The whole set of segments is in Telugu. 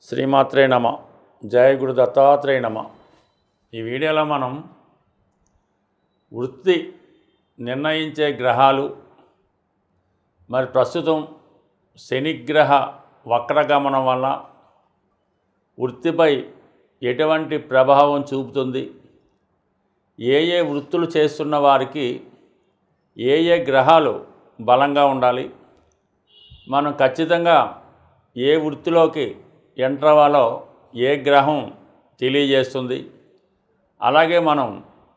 శ్రీమాత్రే నమ. జయ గురు దత్తాత్రేయ నమ. ఈ వీడియోలో మనం వృత్తి నిర్ణయించే గ్రహాలు మరి ప్రస్తుతం శనిగ్రహ వక్రగమనం వల్ల వృత్తిపై ఎటువంటి ప్రభావం చూపుతుంది, ఏ ఏ వృత్తులు చేస్తున్న వారికి ఏ ఏ గ్రహాలు బలంగా ఉండాలి, మనం ఖచ్చితంగా ఏ వృత్తిలోకి ఎంటర్ అవ్వాలో ఏ గ్రహం తెలియజేస్తుంది. అలాగే మనం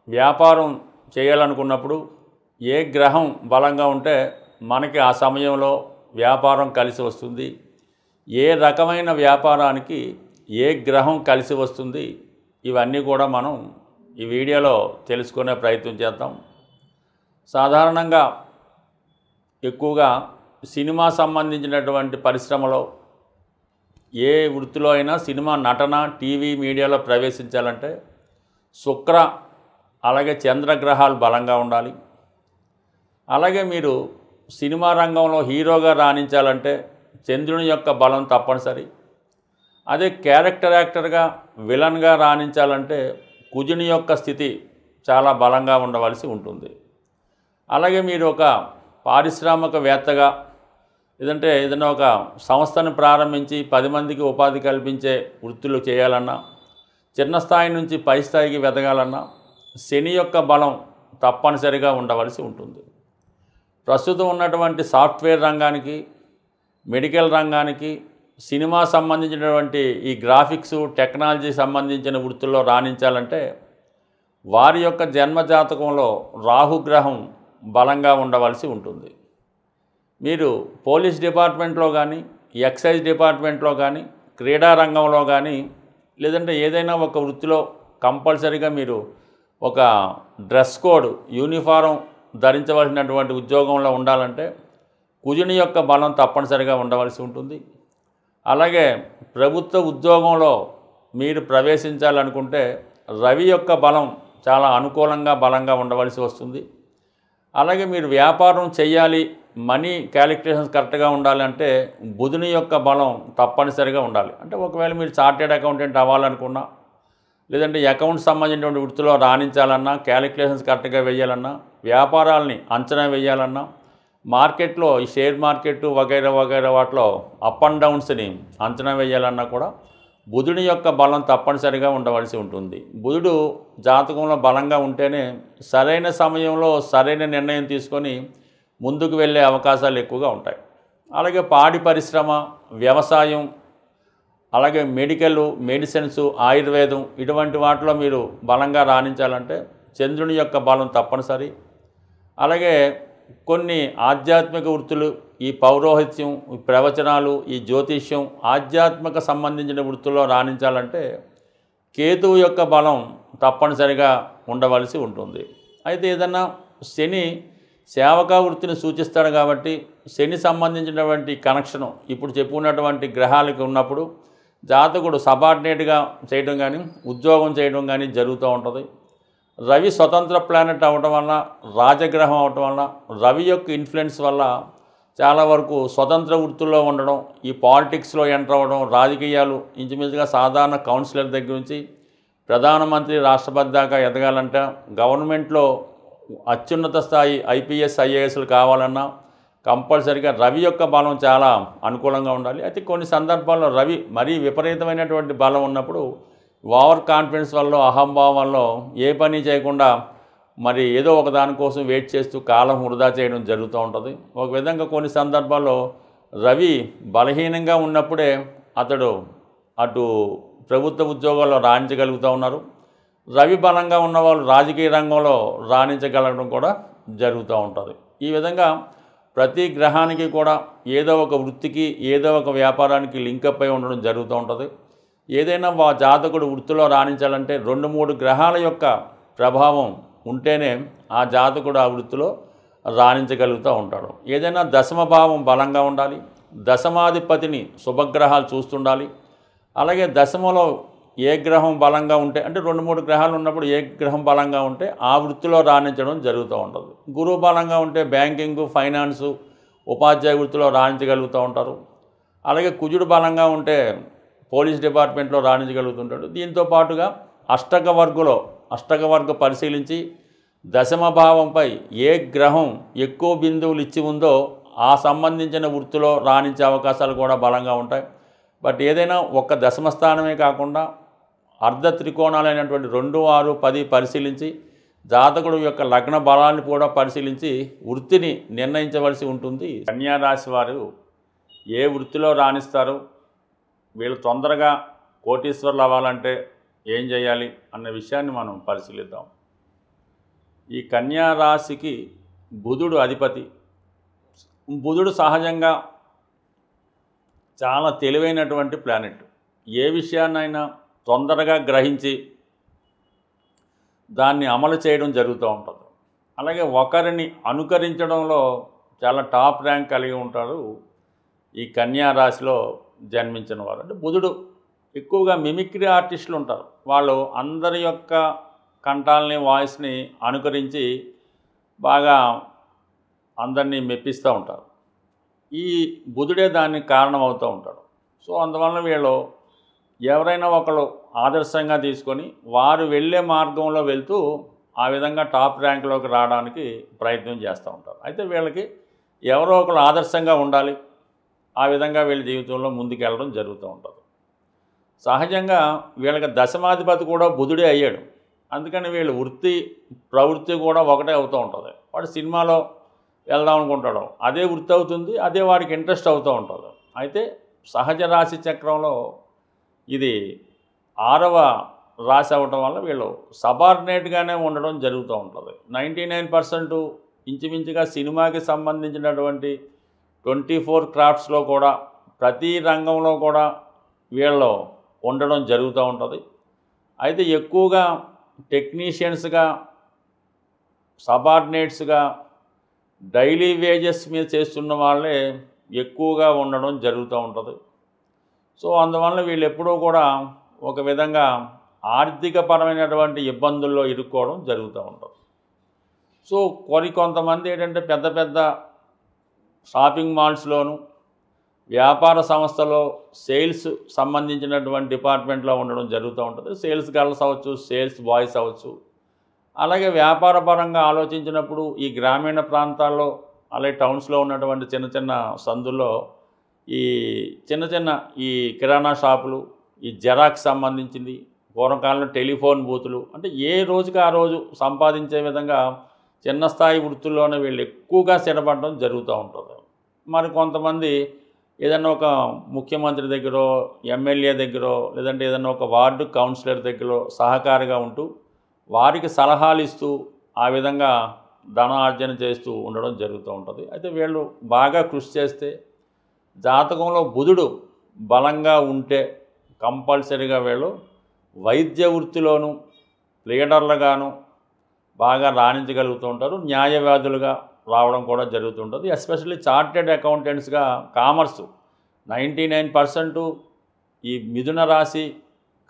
వ్యాపారం చేయాలనుకున్నప్పుడు ఏ గ్రహం బలంగా ఉంటే మనకి ఆ సమయంలో వ్యాపారం కలిసి వస్తుంది, ఏ రకమైన వ్యాపారానికి ఏ గ్రహం కలిసి వస్తుంది, ఇవన్నీ కూడా మనం ఈ వీడియోలో తెలుసుకునే ప్రయత్నం చేద్దాం. సాధారణంగా ఎక్కువగా సినిమా సంబంధించినటువంటి పరిశ్రమలో ఏ వృత్తిలో అయినా సినిమా నటన టీవీ మీడియాలో ప్రవేశించాలంటే శుక్ర అలాగే చంద్రగ్రహాలు బలంగా ఉండాలి. అలాగే మీరు సినిమా రంగంలో హీరోగా రాణించాలంటే చంద్రుని యొక్క బలం తప్పనిసరి. అదే క్యారెక్టర్ యాక్టర్గా విలన్గా రాణించాలంటే కుజుని యొక్క స్థితి చాలా బలంగా ఉండవలసి ఉంటుంది. అలాగే మీరు ఒక పారిశ్రామికవేత్తగా లేదంటే ఏదైనా ఒక సంస్థను ప్రారంభించి 10 మందికి ఉపాధి కల్పించే వృత్తులు చేయాలన్నా, చిన్న స్థాయి నుంచి పై స్థాయికి వెదగాలన్నా శని యొక్క బలం తప్పనిసరిగా ఉండవలసి ఉంటుంది. ప్రస్తుతం ఉన్నటువంటి సాఫ్ట్వేర్ రంగానికి, మెడికల్ రంగానికి, సినిమా సంబంధించినటువంటి ఈ గ్రాఫిక్స్ టెక్నాలజీ సంబంధించిన వృత్తుల్లో రాణించాలంటే వారి యొక్క జన్మజాతకంలో రాహుగ్రహం బలంగా ఉండవలసి ఉంటుంది. మీరు పోలీస్ డిపార్ట్మెంట్లో కానీ, ఎక్సైజ్ డిపార్ట్మెంట్లో కానీ, క్రీడా రంగంలో కానీ, లేదంటే ఏదైనా ఒక వృత్తిలో కంపల్సరీగా మీరు ఒక డ్రెస్ కోడ్ యూనిఫారం ధరించవలసినటువంటి ఉద్యోగంలో ఉండాలంటే కుజుని యొక్క బలం తప్పనిసరిగా ఉండవలసి ఉంటుంది. అలాగే ప్రభుత్వ ఉద్యోగంలో మీరు ప్రవేశించాలనుకుంటే రవి యొక్క బలం చాలా అనుకూలంగా బలంగా ఉండవలసి వస్తుంది. అలాగే మీరు వ్యాపారం చేయాలి, మనీ క్యాలిక్యులేషన్స్ కరెక్ట్గా ఉండాలంటే బుధుని యొక్క బలం తప్పనిసరిగా ఉండాలి. అంటే ఒకవేళ మీరు చార్టెడ్ అకౌంటెంట్ అవ్వాలనుకున్నా, లేదంటే అకౌంట్స్ సంబంధించినటువంటి వృత్తిలో రాణించాలన్నా, క్యాలిక్యులేషన్స్ కరెక్ట్గా వేయాలన్నా, వ్యాపారాలని అంచనా వేయాలన్నా, మార్కెట్లో ఈ షేర్ మార్కెట్ వగైరా వగైరా వాటిలో అప్ అండ్ డౌన్స్ని అంచనా వేయాలన్నా కూడా బుధుని యొక్క బలం తప్పనిసరిగా ఉండవలసి ఉంటుంది. బుధుడు జాతకంలో బలంగా ఉంటేనే సరైన సమయంలో సరైన నిర్ణయం తీసుకొని ముందుకు వెళ్ళే అవకాశాలు ఎక్కువగా ఉంటాయి. అలాగే పాడి పరిశ్రమ, వ్యవసాయం, అలాగే మెడికల్, మెడిసిన్స్, ఆయుర్వేదం ఇటువంటి వాటిలో మీరు బలంగా రాణించాలంటే చంద్రుని యొక్క బలం తప్పనిసరి. అలాగే కొన్ని ఆధ్యాత్మిక వృత్తులు, ఈ పౌరోహిత్యం, ఈ ప్రవచనాలు, ఈ జ్యోతిష్యం, ఆధ్యాత్మిక సంబంధించిన వృత్తుల్లో రాణించాలంటే కేతువు యొక్క బలం తప్పనిసరిగా ఉండవలసి ఉంటుంది. అయితే ఏదన్నా శని సేవకా వృత్తిని సూచిస్తాడు కాబట్టి శని సంబంధించినటువంటి కనెక్షను ఇప్పుడు చెప్పుకున్నటువంటి గ్రహాలకి ఉన్నప్పుడు జాతకుడు సబార్డినేట్గా చేయడం కానీ ఉద్యోగం చేయడం కానీ జరుగుతూ ఉంటుంది. రవి స్వతంత్ర ప్లానెట్ అవ్వడం వల్ల, రాజగ్రహం అవటం వల్ల, రవి యొక్క ఇన్ఫ్లుయెన్స్ వల్ల చాలా వరకు స్వతంత్ర వృత్తుల్లో ఉండడం, ఈ పాలిటిక్స్లో ఎంటర్ అవ్వడం, రాజకీయాలు ఇంచుమించుగా సాధారణ కౌన్సిలర్ దగ్గర నుంచి ప్రధానమంత్రి, రాష్ట్రపతి దాకా ఎదగాలంటే గవర్నమెంట్లో అత్యున్నత స్థాయి ఐపీఎస్ ఐఏఎస్లు కావాలన్నా కంపల్సరీగా రవి యొక్క బలం చాలా అనుకూలంగా ఉండాలి. అయితే కొన్ని సందర్భాల్లో రవి మరీ విపరీతమైనటువంటి బలం ఉన్నప్పుడు ఓవర్ కాన్ఫిడెన్స్ వల్ల, అహంభావం వల్ల ఏ పని చేయకుండా మరి ఏదో ఒక దానికోసం వెయిట్ చేస్తూ కాలం వృధా చేయడం జరుగుతూ ఉంటుంది. ఒక విధంగా కొన్ని సందర్భాల్లో రవి బలహీనంగా ఉన్నప్పుడే అతడు అటు ప్రభుత్వ ఉద్యోగాల్లో రాణించగలుగుతూ ఉన్నారు. రవి బలంగా ఉన్నవాళ్ళు రాజకీయ రంగంలో రాణించగలగడం కూడా జరుగుతూ ఉంటుంది. ఈ విధంగా ప్రతి గ్రహానికి కూడా ఏదో ఒక వృత్తికి, ఏదో ఒక వ్యాపారానికి లింకప్ అయి ఉండడం జరుగుతూ ఉంటుంది. ఏదైనా జాతకుడు వృత్తిలో రాణించాలంటే 2-3 గ్రహాల యొక్క ప్రభావం ఉంటేనే ఆ జాతకుడు ఆ వృత్తిలో రాణించగలుగుతూ ఉంటాడు. ఏదైనా దశమ భావం బలంగా ఉండాలి, దశమాధిపతిని శుభగ్రహాలు చూస్తుండాలి. అలాగే దశమలో ఏ గ్రహం బలంగా ఉంటే, అంటే 2-3 గ్రహాలు ఉన్నప్పుడు ఏ గ్రహం బలంగా ఉంటే ఆ వృత్తిలో రాణించడం జరుగుతూ ఉంటుంది. గురువు బలంగా ఉంటే బ్యాంకింగు, ఫైనాన్సు, ఉపాధ్యాయ వృత్తిలో రాణించగలుగుతూ ఉంటారు. అలాగే కుజుడు బలంగా ఉంటే పోలీస్ డిపార్ట్మెంట్లో రాణించగలుగుతుంటాడు. దీంతో పాటుగా అష్టక వర్గ పరిశీలించి దశమ భావంపై ఏ గ్రహం ఎక్కువ బిందువులు ఇచ్చి ఉందో ఆ సంబంధించిన వృత్తిలో రాణించే అవకాశాలు కూడా బలంగా ఉంటాయి. బట్ ఏదైనా ఒక్క దశమ స్థానమే కాకుండా అర్ధ త్రికోణాలైనటువంటి 2, 6, 10 పరిశీలించి జాతకుడు యొక్క లగ్న బలాన్ని కూడా పరిశీలించి వృత్తిని నిర్ణయించవలసి ఉంటుంది. కన్యా రాశి వారు ఏ వృత్తిలో రాణిస్తారు, వీళ్ళు తొందరగా కోటీశ్వరులు అవ్వాలంటే ఏం చేయాలి అన్న విషయాన్ని మనం పరిశీలిద్దాం. ఈ కన్యా రాశికి బుధుడు అధిపతి. బుధుడు సహజంగా చాలా తెలివైనటువంటి ప్లానెట్. ఏ విషయాన్నైనా తొందరగా గ్రహించి దాన్ని అమలు చేయడం జరుగుతూ ఉంటుంది. అలాగే ఒకరిని అనుకరించడంలో చాలా టాప్ ర్యాంక్ కలిగి ఉంటారు ఈ కన్యా రాశిలో జన్మించిన వారు. అంటే బుధుడు ఎక్కువగా మిమిక్రీ ఆర్టిస్టులు ఉంటారు. వాళ్ళు అందరి యొక్క కంఠాలని వాయిస్ని అనుకరించి బాగా అందరినీ మెప్పిస్తూ ఉంటారు. ఈ బుధుడే దానికి కారణం అవుతూ ఉంటాడు. సో అందువలన వీళ్ళు ఎవరైనా ఒకళ్ళు ఆదర్శంగా తీసుకొని వారు వెళ్ళే మార్గంలో వెళ్తూ ఆ విధంగా టాప్ ర్యాంక్లోకి రావడానికి ప్రయత్నం చేస్తూ ఉంటారు. అయితే వీళ్ళకి ఎవరో ఒకరు ఆదర్శంగా ఉండాలి, ఆ విధంగా వీళ్ళ జీవితంలో ముందుకు వెళ్ళడం జరుగుతూ ఉంటుంది. సహజంగా వీళ్ళకి దశమాధిపతి కూడా బుధుడే అయ్యాడు. అందుకని వీళ్ళు వృత్తి ప్రవృత్తి కూడా ఒకటే అవుతూ ఉంటుంది. వాడు సినిమాలో వెళ్దాం అనుకుంటాడు, అదే వృత్తి అవుతుంది, అదే వాడికి ఇంట్రెస్ట్ అవుతూ ఉంటుంది. అయితే సహజ రాశి చక్రంలో ఇది 6వ రాశి అవ్వటం వల్ల వీళ్ళు సబార్డినేట్గానే ఉండడం జరుగుతూ ఉంటుంది. 99% ఇంచుమించుగా సినిమాకి సంబంధించినటువంటి 24 క్రాఫ్ట్స్లో కూడా ప్రతి రంగంలో కూడా వీళ్ళు ఉండడం జరుగుతూ ఉంటుంది. అయితే ఎక్కువగా టెక్నీషియన్స్గా, సబార్డినేట్స్గా, డైలీ వేజెస్ మీద చేస్తున్న వాళ్ళే ఎక్కువగా ఉండడం జరుగుతూ ఉంటుంది. సో అందువల్ల వీళ్ళు ఎప్పుడూ కూడా ఒక విధంగా ఆర్థికపరమైనటువంటి ఇబ్బందుల్లో ఇరుక్కోవడం జరుగుతూ ఉంటుంది. సో కొంతమంది ఏంటంటే పెద్ద పెద్ద షాపింగ్ మాల్స్లోను, వ్యాపార సంస్థలో సేల్స్ సంబంధించినటువంటి డిపార్ట్మెంట్లో ఉండడం జరుగుతూ ఉంటుంది. సేల్స్ గర్ల్స్ అవ్వచ్చు, సేల్స్ బాయ్స్ అవ్వచ్చు. అలాగే వ్యాపార పరంగా ఆలోచించినప్పుడు ఈ గ్రామీణ ప్రాంతాల్లో, అలాగే టౌన్స్లో ఉన్నటువంటి చిన్న చిన్న సందుల్లో ఈ చిన్న ఈ కిరాణా షాపులు, ఈ జెరాక్స్ సంబంధించింది, పూర్వకాలంలో టెలిఫోన్ బూతులు, అంటే ఏ రోజుకి ఆ రోజు సంపాదించే విధంగా చిన్న స్థాయి వృత్తుల్లోనే వీళ్ళు ఎక్కువగా స్థిరపడడం జరుగుతూ ఉంటుంది. మరి కొంతమంది ఏదన్నా ఒక ముఖ్యమంత్రి దగ్గర, ఎమ్మెల్యే దగ్గర, లేదంటే ఏదన్నా ఒక వార్డు కౌన్సిలర్ దగ్గర సహకారిగా ఉంటూ వారికి సలహాలు ఇస్తూ ఆ విధంగా ధనార్జన చేస్తూ ఉండడం జరుగుతూ ఉంటుంది. అయితే వీళ్ళు బాగా కృషి చేస్తే, జాతకంలో బుధుడు బలంగా ఉంటే కంపల్సరీగా వీళ్ళు వైద్య వృత్తిలోనూ లీడర్లుగాను బాగా రాణించగలుగుతూ ఉంటారు. న్యాయవాదులుగా రావడం కూడా జరుగుతుంటుంది. ఎస్పెషల్లీ చార్టెడ్ అకౌంటెంట్స్గా కామర్సు 99% ఈ మిథున రాశి,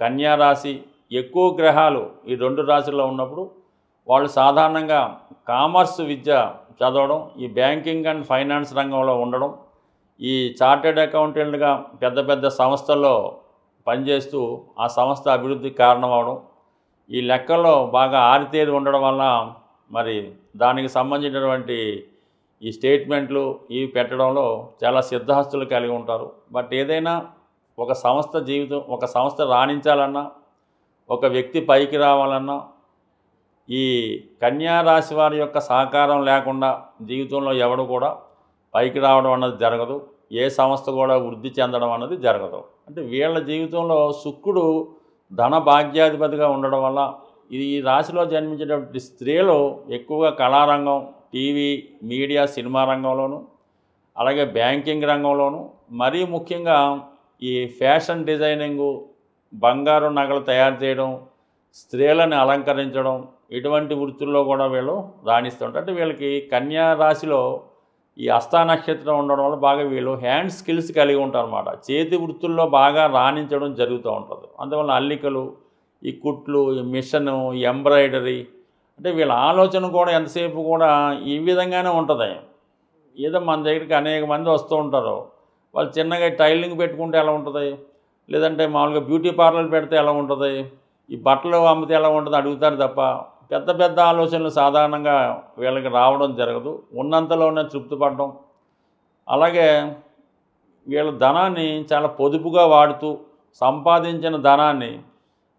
కన్యా రాశి ఎక్కువ గ్రహాలు ఈ 2 రాశుల్లో ఉన్నప్పుడు వాళ్ళు సాధారణంగా కామర్స్ విద్య చదవడం, ఈ బ్యాంకింగ్ అండ్ ఫైనాన్స్ రంగంలో ఉండడం, ఈ చార్టెడ్ అకౌంటెంట్గా పెద్ద పెద్ద సంస్థల్లో పనిచేస్తూ ఆ సంస్థ అభివృద్ధికి కారణం అవడం, ఈ లెక్కల్లో బాగా ఆరితేరి ఉండడం వల్ల మరి దానికి సంబంధించినటువంటి ఈ స్టేట్మెంట్లు ఇవి పెట్టడంలో చాలా సిద్ధహస్తులు కలిగి ఉంటారు. బట్ ఏదైనా ఒక సంస్థ రాణించాలన్నా, ఒక వ్యక్తి పైకి రావాలన్నా ఈ కన్యా రాశి వారి యొక్క సహకారం లేకుండా జీవితంలో ఎవడు కూడా పైకి రావడం అన్నది జరగదు. ఏ సంస్థ కూడా వృద్ధి చెందడం అన్నది జరగదు. అంటే వీళ్ళ జీవితంలో శుక్రుడు ధన భాగ్యాధిపతిగా ఉండడం వల్ల ఈ రాశిలో జన్మించేటువంటి స్త్రీలు ఎక్కువగా కళారంగం, టీవీ, మీడియా, సినిమా రంగంలోనూ, అలాగే బ్యాంకింగ్ రంగంలోనూ, మరీ ముఖ్యంగా ఈ ఫ్యాషన్ డిజైనింగు, బంగారు నగలు తయారు చేయడం, స్త్రీలను అలంకరించడం, ఇటువంటి వృత్తుల్లో కూడా వీళ్ళు రాణిస్తుంటారు. అంటే వీళ్ళకి కన్యా రాశిలో ఈ హస్త నక్షత్రం ఉండడం వల్ల బాగా వీళ్ళు హ్యాండ్ స్కిల్స్ కలిగి ఉంటారు అన్నమాట. చేతి వృత్తుల్లో బాగా రాణించడం జరుగుతూ ఉంటుంది. అందువల్ల అల్లికలు, ఈ కుట్లు, ఈ మిషను, ఈ ఎంబ్రాయిడరీ, అంటే వీళ్ళ ఆలోచన కూడా ఎంతసేపు కూడా ఈ విధంగానే ఉంటుంది. ఏదో మన దగ్గరికి అనేక మంది వస్తూ ఉంటారు, వాళ్ళు చిన్నగా టైలింగ్ పెట్టుకుంటే ఎలా ఉంటుంది, లేదంటే మామూలుగా బ్యూటీ పార్లర్ పెడితే ఎలా ఉంటుంది, ఈ బట్టలు అమ్మితే ఎలా ఉంటుంది అడుగుతారు తప్ప పెద్ద పెద్ద ఆలోచనలు సాధారణంగా వీళ్ళకి రావడం జరగదు. ఉన్నంతలోనే తృప్తి పడడం, అలాగే వీళ్ళ ధనాన్ని చాలా పొదుపుగా వాడుతూ సంపాదించిన ధనాన్ని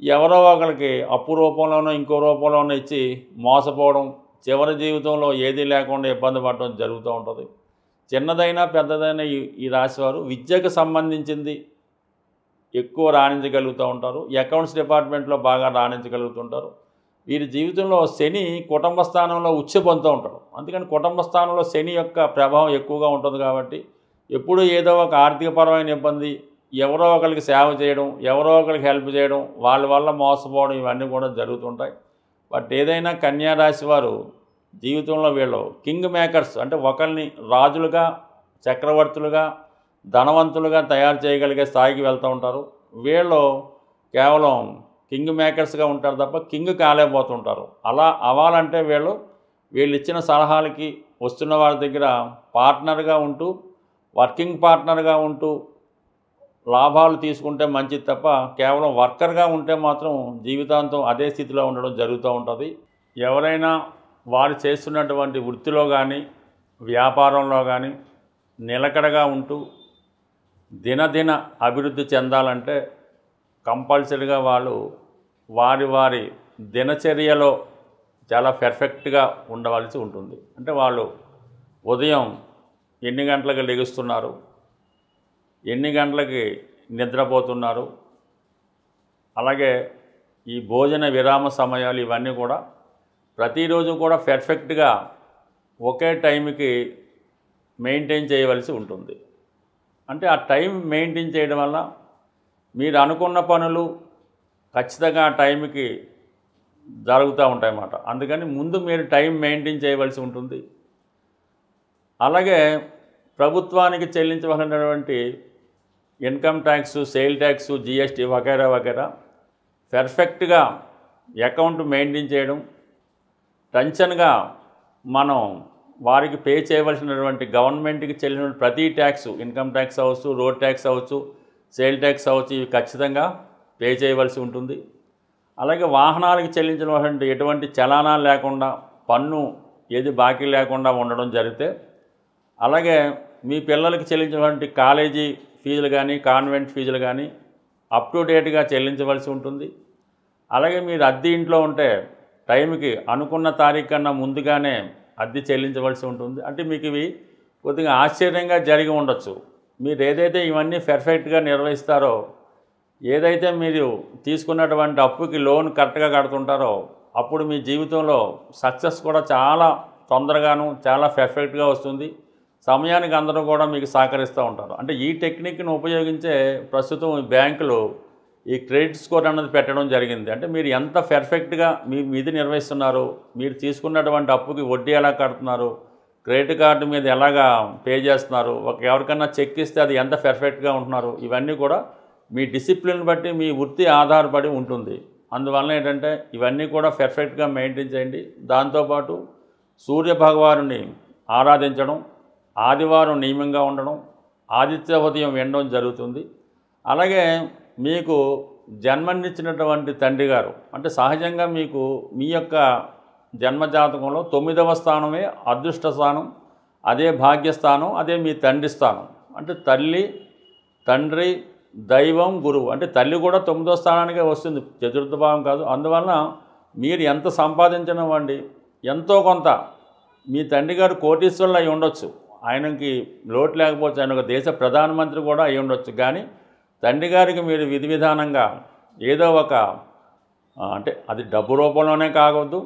ఎవరో ఒకరికి అప్పు రూపంలోనో ఇంకో రూపంలోనో ఇచ్చి మోసపోవడం, చివరి జీవితంలో ఏదీ లేకుండా ఇబ్బంది పడడం జరుగుతూ ఉంటుంది. చిన్నదైనా పెద్దదైనా ఈ రాశివారు విద్యకు సంబంధించింది ఎక్కువ రాణించగలుగుతూ ఉంటారు. అకౌంట్స్ డిపార్ట్మెంట్లో బాగా రాణించగలుగుతుంటారు. వీరి జీవితంలో శని కుటుంబ స్థానంలో ఉచ్చ పొందుతూ ఉంటాడు. అందుకని కుటుంబ స్థానంలో శని యొక్క ప్రభావం ఎక్కువగా ఉంటుంది కాబట్టి ఎప్పుడూ ఏదో ఒక ఆర్థికపరమైన ఇబ్బంది, ఎవరో ఒకరికి సేవ చేయడం, ఎవరో ఒకరికి హెల్ప్ చేయడం, వాళ్ళ వల్ల మోసపోవడం ఇవన్నీ కూడా జరుగుతుంటాయి. బట్ ఏదైనా కన్యా రాశి వారు జీవితంలో వీళ్ళు కింగ్ మేకర్స్, అంటే ఒకరిని రాజులుగా, చక్రవర్తులుగా, ధనవంతులుగా తయారు చేయగలిగే స్థాయికి వెళ్తూ ఉంటారు. వీళ్ళు కేవలం కింగ్ మేకర్స్గా ఉంటారు తప్ప కింగ్ కాలేకపోతుంటారు. అలా అవ్వాలంటే వీళ్ళు ఇచ్చిన సలహాలకి వస్తున్న వాళ్ళ దగ్గర పార్ట్నర్గా ఉంటూ, వర్కింగ్ పార్ట్నర్గా ఉంటూ లాభాలు తీసుకుంటే మంచిది తప్ప కేవలం వర్కర్గా ఉంటే మాత్రం జీవితాంతం అదే స్థితిలో ఉండడం జరుగుతూ ఉంటుంది. ఎవరైనా వారు చేస్తున్నటువంటి వృత్తిలో కానీ వ్యాపారంలో కానీ నిలకడగా ఉంటూ దినదిన అభివృద్ధి చెందాలంటే కంపల్సరీగా వాళ్ళు వారి దినచర్యలో చాలా పర్ఫెక్ట్గా ఉండవలసి ఉంటుంది. అంటే వాళ్ళు ఉదయం ఎన్ని గంటలకు లెగుస్తున్నారు, ఎన్ని గంటలకి నిద్రపోతున్నారు, అలాగే ఈ భోజన విరామ సమయాలు ఇవన్నీ కూడా ప్రతిరోజు కూడా పర్ఫెక్ట్గా ఒకే టైంకి మెయింటైన్ చేయవలసి ఉంటుంది. అంటే ఆ టైం మెయింటైన్ చేయడం వల్ల మీరు అనుకున్న పనులు ఖచ్చితంగా ఆ టైంకి జరుగుతూ ఉంటాయన్నమాట. అందుకని ముందు మీరు టైం మెయింటైన్ చేయవలసి ఉంటుంది. అలాగే ప్రభుత్వానికి చెల్లించవలసినటువంటి income tax, sale tax, GST వగైరా వగైరా పర్ఫెక్ట్గా అకౌంట్ మెయింటైన్ చేయడం, టెన్షన్గా మనం వారికి పే చేయవలసినటువంటి గవర్నమెంట్కి చెల్లిన ప్రతి ట్యాక్స్, ఇన్కమ్ ట్యాక్స్ అవ్వచ్చు, రోడ్ ట్యాక్స్ అవ్వచ్చు, సేల్ ట్యాక్స్ అవ్వచ్చు, ఇవి ఖచ్చితంగా పే చేయవలసి ఉంటుంది. అలాగే వాహనాలకు చెల్లించినటువంటి ఎటువంటి చలానాలు లేకుండా, పన్ను ఏది బాకీ లేకుండా ఉండడం జరిగితే, అలాగే మీ పిల్లలకి చెల్లించినటువంటి కాలేజీ ఫీజులు కానీ, కాన్వెంట్ ఫీజులు కానీ అప్ టు డేట్గా చెల్లించవలసి ఉంటుంది. అలాగే మీరు అద్దె ఇంట్లో ఉంటే టైంకి అనుకున్న తారీఖు కన్నా ముందుగానే అద్దె చెల్లించవలసి ఉంటుంది. అంటే మీకు ఇవి కొద్దిగా ఆశ్చర్యంగా జరిగి ఉండొచ్చు. మీరు ఏదైతే ఇవన్నీ పర్ఫెక్ట్గా నిర్వహిస్తారో, ఏదైతే మీరు తీసుకున్నటువంటి అప్పుకి లోన్ కరెక్ట్గా కడుతుంటారో, అప్పుడు మీ జీవితంలో సక్సెస్ కూడా చాలా తొందరగాను చాలా పర్ఫెక్ట్గా వస్తుంది. సమయానికి అందరూ కూడా మీకు సహకరిస్తూ ఉంటారు. అంటే ఈ టెక్నిక్ని ఉపయోగించే ప్రస్తుతం బ్యాంకులు ఈ క్రెడిట్ స్కోర్ అన్నది పెట్టడం జరిగింది. అంటే మీరు ఎంత పర్ఫెక్ట్గా మీ విధి నిర్వహిస్తున్నారు, మీరు తీసుకున్నటువంటి అప్పుకి వడ్డీ ఎలా కడుతున్నారు, క్రెడిట్ కార్డు మీద ఎలాగా పే చేస్తున్నారు, ఎవరికన్నా చెక్ ఇస్తే అది ఎంత పర్ఫెక్ట్గా ఉంటున్నారు, ఇవన్నీ కూడా మీ డిసిప్లిన్ బట్టి, మీ వృత్తి ఆధారపడి ఉంటుంది. అందువల్ల ఏంటంటే ఇవన్నీ కూడా పర్ఫెక్ట్గా మెయింటైన్ చేయండి. దాంతోపాటు సూర్య భగవానుని ఆరాధించడం, ఆదివారం నియమంగా ఉండడం, ఆదిత్య ఉదయం వినడం జరుగుతుంది. అలాగే మీకు జన్మనిచ్చినటువంటి తండ్రి గారు, అంటే సహజంగా మీకు మీ యొక్క జన్మజాతకంలో 9వ స్థానమే అదృష్ట స్థానం, అదే భాగ్యస్థానం, అదే మీ తండ్రి స్థానం. అంటే తల్లి, తండ్రి, దైవం, గురువు. అంటే తల్లి కూడా 9వ స్థానానికే వస్తుంది, చతుర్థ భావం కాదు. అందువలన మీరు ఎంత సంపాదించనివ్వండి, ఎంతో కొంత మీ తండ్రి గారు కోటీశ్వరులు అయి ఉండొచ్చు, ఆయనకి లోటు లేకపోవచ్చు, ఆయన ఒక దేశ ప్రధానమంత్రి కూడా అయి ఉండొచ్చు. కానీ తండ్రి గారికి మీరు విధి విధానంగా ఏదో ఒక అంటే అది డబ్బు రూపంలోనే కావద్దు,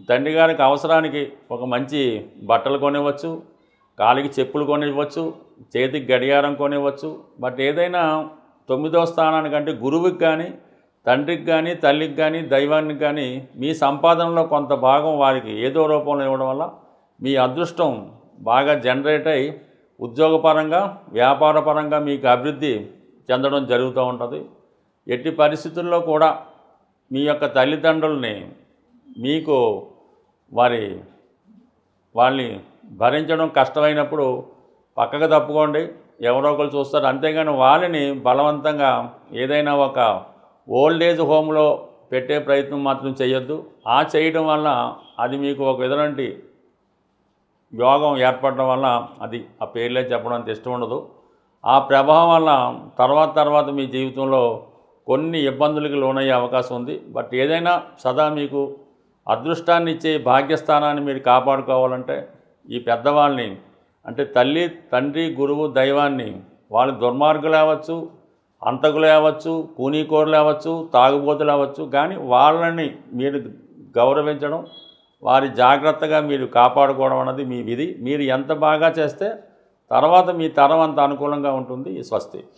తండ్రి గారికి అవసరానికి ఒక మంచి బట్టలు కొనివ్వచ్చు, కాలికి చెప్పులు కొనివ్వచ్చు, చేతికి గడియారం కొనివ్వచ్చు. బట్ ఏదైనా 9వ స్థానానికంటే గురువుకి కానీ, తండ్రికి కానీ, తల్లికి కానీ, దైవానికి కానీ మీ సంపాదనలో కొంత భాగం వారికి ఏదో రూపంలో ఇవ్వడం వల్ల మీ అదృష్టం బాగా జనరేట్ అయ్యి ఉద్యోగపరంగా, వ్యాపారపరంగా మీకు అభివృద్ధి చెందడం జరుగుతూ ఉంటుంది. ఎట్టి పరిస్థితుల్లో కూడా మీ యొక్క తల్లిదండ్రుల్ని మీకు వాళ్ళని భరించడం కష్టమైనప్పుడు పక్కకు తప్పుకోండి. ఎవరో ఒకరు చూస్తారు. అంతేగాని వాళ్ళని బలవంతంగా ఏదైనా ఒక ఓల్డ్ ఏజ్ హోమ్లో పెట్టే ప్రయత్నం మాత్రం చేయొద్దు. ఆ చేయడం వల్ల అది మీకు ఒక విధంటి యోగం ఏర్పడడం వల్ల అది ఆ పేర్లే చెప్పడం అంత ఇష్టం ఉండదు. ఆ ప్రభావం వల్ల తర్వాత మీ జీవితంలో కొన్ని ఇబ్బందులకు లోనయ్యే అవకాశం ఉంది. బట్ ఏదైనా సదా మీకు అదృష్టాన్ని ఇచ్చే భాగ్యస్థానాన్ని మీరు కాపాడుకోవాలంటే ఈ పెద్దవాళ్ళని అంటే తల్లి, తండ్రి, గురువు, దైవాన్ని వాళ్ళు దుర్మార్గులు అవ్వచ్చు, అంతకులు అవ్వచ్చు, కూనీకోరులు అవ్వచ్చు, తాగుబోతులు అవ్వచ్చు, కానీ వాళ్ళని మీరు గౌరవించడం, వారి జాగ్రత్తగా మీరు కాపాడుకోవడం అన్నది మీ విధి. మీరు ఎంత బాగా చేస్తే తర్వాత మీ తరం అంత అనుకూలంగా ఉంటుంది. స్వస్తి.